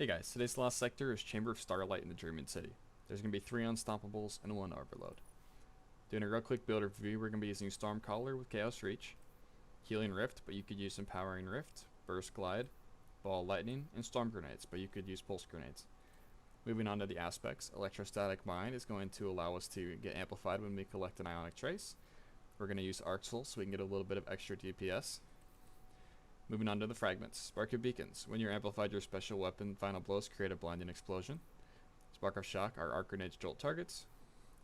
Hey guys, today's last sector is Chamber of Starlight in the Dreaming City. There's going to be 3 Unstoppables and 1 Overload. Doing a real quick build review, we're going to be using Stormcaller with Chaos Reach, Healing Rift, but you could use Empowering Rift, Burst Glide, Ball Lightning, and Storm Grenades, but you could use Pulse Grenades. Moving on to the aspects, Electrostatic Mine is going to allow us to get amplified when we collect an Ionic Trace. We're going to use Arc Soul so we can get a little bit of extra DPS. Moving on to the fragments. Spark of Beacons. When you're amplified, your special weapon final blows create a blinding explosion. Spark of Shock are arc grenades jolt targets.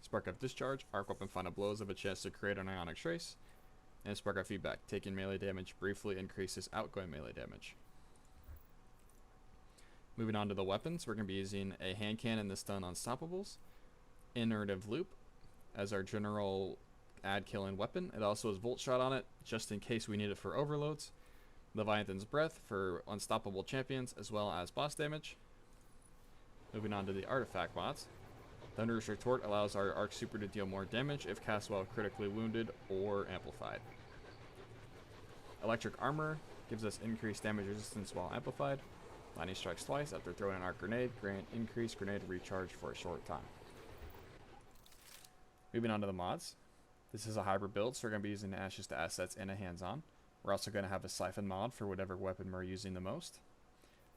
Spark of Discharge, arc weapon final blows have a chance to create an ionic trace. And Spark of Feedback, taking melee damage briefly increases outgoing melee damage. Moving on to the weapons, we're going to be using a hand cannon to stun Unstoppables, Innervative Loop as our general ad killing weapon. It also has Volt Shot on it, just in case we need it for overloads. Leviathan's Breath for unstoppable champions as well as boss damage. Moving on to the artifact mods. Thunderous Retort allows our Arc Super to deal more damage if cast while critically wounded or amplified. Electric Armor gives us increased damage resistance while amplified. Lightning Strikes twice after throwing an arc grenade, grant increased grenade recharge for a short time. Moving on to the mods. This is a hybrid build, so we're going to be using Ashes to Assets and a hands-on. We're also going to have a Siphon mod for whatever weapon we're using the most.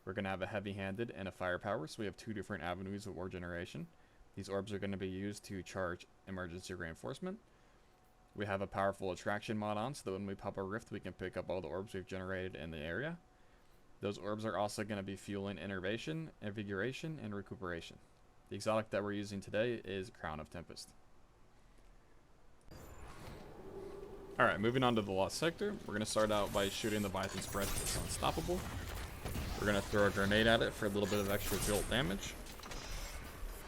We're going to have a heavy-handed and a firepower, so we have 2 different avenues of orb generation. These orbs are going to be used to charge emergency reinforcement. We have a powerful attraction mod on, so that when we pop a rift, we can pick up all the orbs we've generated in the area. Those orbs are also going to be fueling innervation, invigoration, and recuperation. The exotic that we're using today is Crown of Tempest. Alright, moving on to the Lost Sector. We're going to start out by shooting the Leviathan's Breath that's unstoppable. We're going to throw a grenade at it for a little bit of extra jolt damage.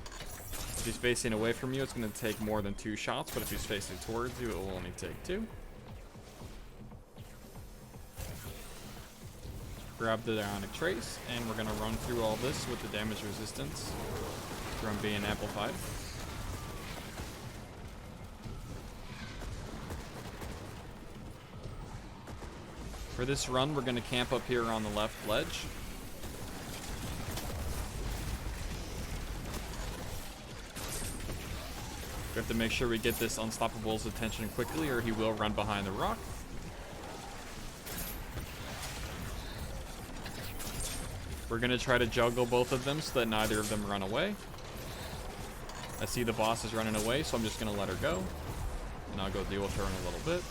If he's facing away from you, it's going to take more than 2 shots, but if he's facing towards you, it will only take 2. Grab the Ionic Trace, and we're going to run through all this with the damage resistance from being amplified. For this run, we're going to camp up here on the left ledge. We have to make sure we get this Unstoppable's attention quickly, or he will run behind the rock. We're going to try to juggle both of them so that neither of them run away. I see the boss is running away, so I'm just going to let her go. And I'll go deal with her in a little bit.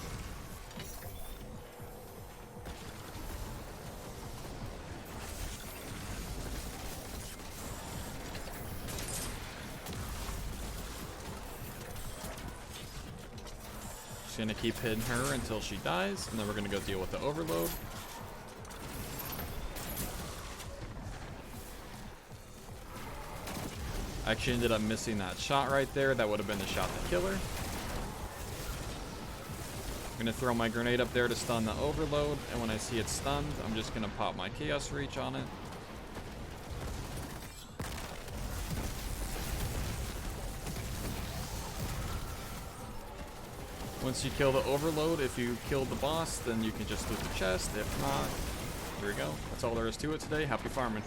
Just gonna keep hitting her until she dies, and then we're gonna go deal with the overload. I actually ended up missing that shot right there. That would have been the shot to kill her. I'm gonna throw my grenade up there to stun the overload, and when I see it stunned, I'm just gonna pop my Chaos Reach on it. Once you kill the overload, if you killed the boss, then you can just loot the chest. If not, there we go. That's all there is to it today. Happy farming.